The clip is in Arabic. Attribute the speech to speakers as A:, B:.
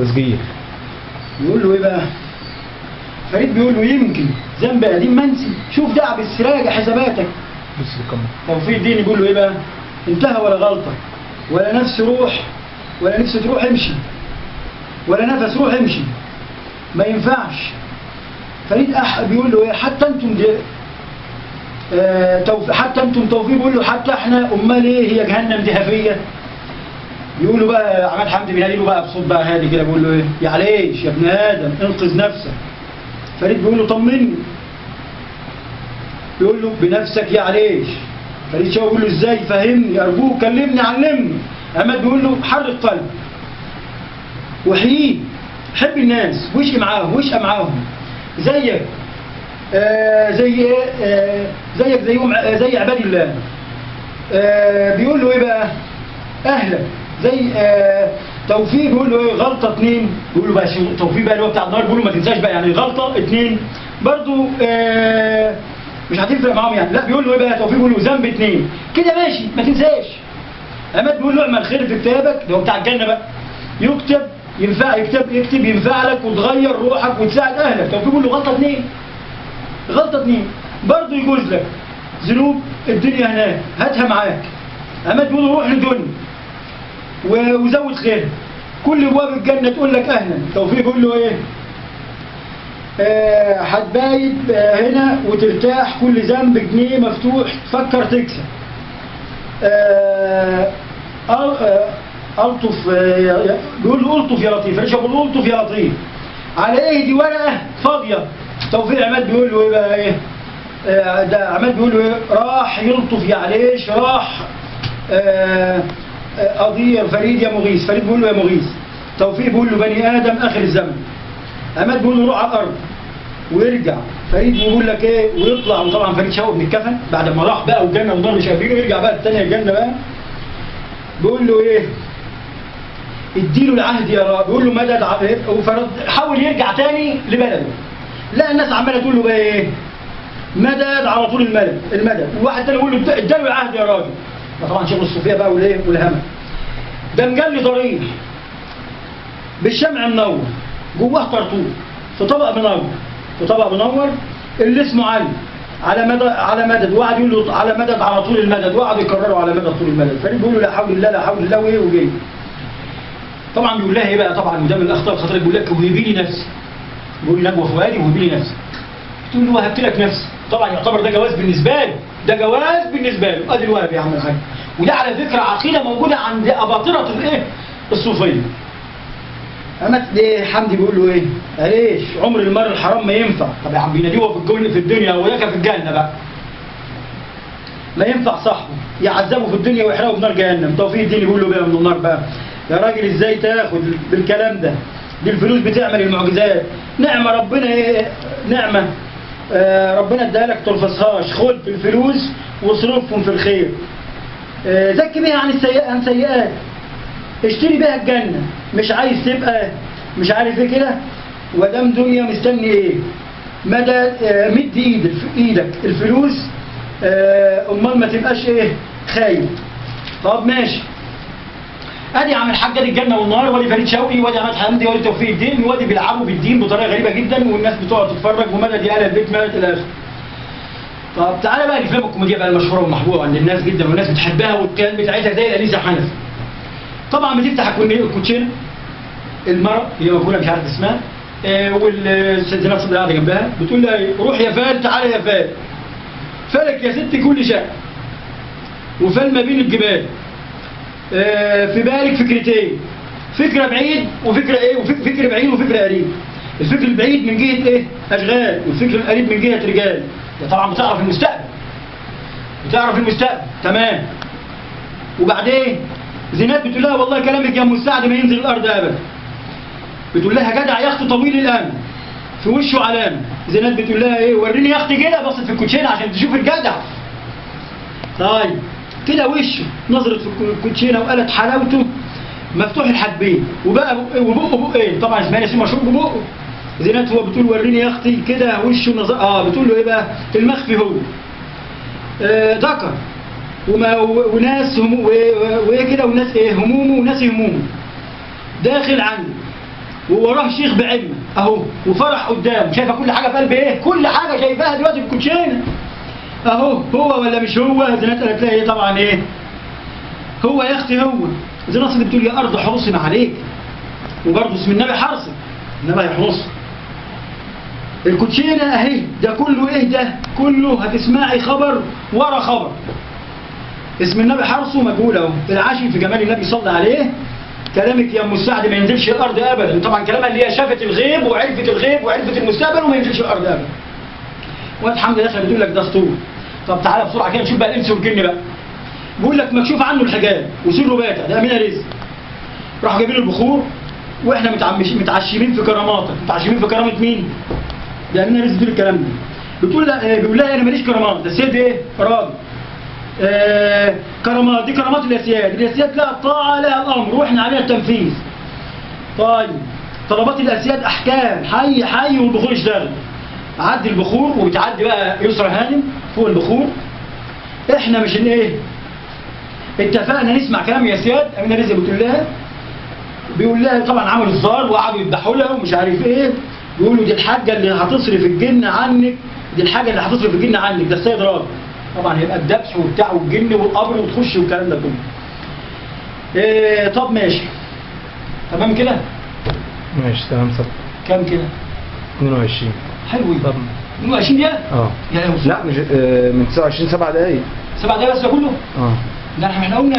A: تسجيل.
B: يقول له ايه بقى؟ فريد بيقول له يمكن ذنب قديم منسي، شوف دعبس راجع حساباتك. توفيق الدين يقول له ايه بقى؟ انتهى ولا غلطه ولا نفس روح ولا نفس تروح امشي ولا نفس روح امشي، ما ينفعش. فريد بيقول له ايه؟ حتى انتم حتى انتم. توفيق بيقول له حتى احنا، امال ايه هي جهنم دي هفيه؟ يقولوا بقى عماد حمدي بينادي له بقى بصوت بقى هادي كده، بيقول له ايه؟ يعليش يا ابن ادم انقذ نفسك. فريد بيقول له طمني. بيقول له بنفسك يعليش. فريد شوقي بيقول له ازاي؟ فهمني ارجوك، كلمني علمني. عماد بيقول له حرك قلبك وحييه، حب الناس واشقى معاهم زيك. زي ايه؟ زيك زيهم، زي عباد الله. بيقول له ايه بقى؟ اهلك زي توفيق بيقول له ايه؟ غلطه 2. بيقول له بقى توفيق بقى اللي هو بتاع النار، بيقول له ما تنساش بقى يعني غلطه 2 برضو مش هتفرق معاهم يعني. لا بيقول له ايه بقى؟ توفيق بيقول له ذنب 2 كده ماشي ما تنساش. عماد بيقول له اعمل خير في كتابك، ده هو بتاع الجنه بقى، يكتب يكتب ينفع لك وتغير روحك وتساعد اهلك. توفيق بيقول له غلطه 2 غلطه 2 برضو يجوز لك ذنوب الدنيا هناك هاتها معاك. عماد بيقول له روح للدنيا وزود خير، كل ابواب الجنه تقول لك اهلا. توفيق يقول له ايه؟ هتبايت هنا وترتاح، كل ذنب جنيه مفتوح تفكر تكسب. الطف، بيقول له الطف يا لطيف. ليش بيقول الطف يا لطيف؟ على ايه دي ورقه فاضيه. توفيق عماد بيقول له ايه بقى؟ ايه ده؟ عماد بيقول له ايه؟ راح يلطف يا عليش، راح أضير فريد يا مغيث. فريد بيقول له يا مغيث. توفيق بيقول له بني آدم آخر الزمن. عماد بيقول له روح على الأرض ويرجع. فريد بيقول لك إيه؟ ويطلع. وطبعا فريد شوقي من الكفن بعد ما راح بقى والجنة والنار مش شايفينه، يرجع بقى الثانية الجنة بقى. بيقول له إيه؟ اديله العهد يا رب. بيقول له مدد وفرد حاول يرجع تاني لبلده. لا الناس عمالة تقول له بقى إيه؟ مدد على طول المدد. وواحد تاني يقول له اداله العهد يا راجل. طبعا شغل الصوفيه بقى والايه والهمل. ده مجلي ضريح بالشمع منور، جواه طرطور في طبق منور اللي اسمه على مدد. وقعد يقول له على مدد على طول المدد، وقعد يكرره على مدد طول المدد. فريد بيقول له لا حول الله لا حول الله وايه وجاي. طبعا بيقول لها ايه بقى؟ طبعا وده من الاخطاء الخطيره. بيقول لك وهبي لي نفسي. بيقول لي نجوى فؤادي وهبي لي نفسي. تقول له وهبت لك نفسي. طبعا يعتبر ده جواز بالنسبه له، ده جواز بالنسبه له. ادي الوهب يا عم الحاج. وده على فكره عقيده موجوده عند اباطره الايه؟ الصوفيه. عماد حمدي بيقول له ايه؟ ليش عمر المرء الحرام ما ينفع. طب يا عم بيناديوه في الدنيا وياك في الجنه بقى. ما ينفع صاحبه يعذبه في الدنيا ويحرقه بنار جهنم. توفيق الدين يقول له بقى من النار بقى يا راجل ازاي تاخد بالكلام ده؟ دي الفلوس بتعمل المعجزات. نعمه ربنا ايه؟ نعمه ربنا اداها لك تلفظهاش. خد الفلوس واصرفهم في الخير. زكي بيها عن سيئات. اشتري بيها الجنه. مش عايز تبقى مش عارف ايه كده ودام دنيا مستني ايه؟ مدى مد ايدك الفلوس. امال ما تبقاش ايه؟ خايف. طب ماشي. ادي عم الحاج ادي الجنه والنار، وادي فريد شوقي، وادي عماد حمدي، وادي توفيق الدين، وادي بيلعبوا بالدين بطريقه غريبه جدا والناس بتقعد تتفرج ومدد يا اهل البيت مدد الى اخره. طب تعالى بقى الافلام الكوميديه بقى المشهوره والمحبوبه عند الناس جدا والناس بتحبها والكلام بتاعتها زي الانيسه حنفي. طبعا بتفتح الكوتشينه المرأة هي مجهوله مش عارف اسمها والست نفسها اللي قاعده جنبها بتقول لها روح يا فال تعالى يا فال. فلك يا ست كل شيء وفال ما بين الجبال. في بالك فكرتين، فكره بعيد وفكره ايه؟ وفكر بعيد وفكره قريب. الفكر البعيد من جهه ايه؟ اشغال، والفكر القريب من جهه رجال. طبعا بتعرف المستقبل تمام. وبعدين زينات بتقول لها والله كلامك يا ام السعد ما ينزل الارض ابدا. بتقول لها جدع يا اختي طويل الامل في وشه علامه. زينات بتقول لها ايه؟ وريني يا اختي كده. بصت في الكوتشينه عشان تشوف الجدع. طيب كده وشه نظرت في الكوتشينه وقالت حلاوته مفتوح الحبين وبقى وبقه بقين. طبعا اسمها اسمه مشروب ببقه. زينات هو بتقول وريني يا اختي كده وشه بتقول له ايه بقى؟ المخفي هو ذكر وناس وايه كده وناس ايه همومه وناس همومه داخل عنه ووراه شيخ بعلم اهو، وفرح قدام، شايفه كل حاجه في قلب ايه؟ كل حاجه شايفاها دلوقتي في الكوتشينه اهو. هو ولا مش هو؟ زي ما هتلاقي ايه طبعا ايه؟ هو يا اختي هو. زي ناس اللي بتقول يا ارض حرصي ما عليك، وبرضه اسم النبي حرصي، النبي هيحرص. الكوتشينه اهي، ده كله ايه ده؟ كله هتسمعي خبر ورا خبر. اسم النبي حرصه مجهول اهو. العاشق في جمال النبي صلى عليه. كلامك يا ام السعد ما ينزلش الارض ابدا، طبعا كلامها اللي هي شافت الغيب وعرفت الغيب وعرفت المستقبل وما ينزلش الارض ابدا. واد حمد داخل بتقول لك ده اسطوره. طب تعالى بسرعه كده نشوف بقى الانس والجن بقى. بيقول لك مكشوف عنه الحجاب وسره باتع، ده امينه رزق. راحوا جايبين البخور واحنا متعشمين في كراماتك. متعشمين في كرامه مين؟ ده امينه رزق بتقول الكلام ده. بيقول لها انا ماليش كرامات، ده السيد ايه؟ راجل. كرامات دي كرامات الاسياد، الاسياد لها الطاعه لها الامر واحنا علينا التنفيذ. طيب طلبات الاسياد احكام، حي حي والبخور اشتغل. عدي البخور وبتعدي بقى يسرى هانم فوق البخور. احنا مش ايه؟ اتفقنا نسمع كلام يا سياد. امينه رزق بتقول لها، بيقول لها طبعا عملوا الزار وقعدوا يذبحوا لها ومش عارف ايه. بيقولوا دي الحاجه اللي هتصرف الجن عنك، دي الحاجه اللي هتصرف الجن عنك، ده السيد راجل. طبعا هيبقى الذبح وبتاع والجن والقبر وتخش والكلام ده كله. طب ماشي تمام كده؟
A: ماشي تمام. صح
B: كام كده؟
A: 22.
B: حلو.
A: طب
B: 22 دقيقة؟
A: لا مش من 29 7 دقايق.
B: 7 دقايق بس ده كله؟
A: ده
B: احنا قلنا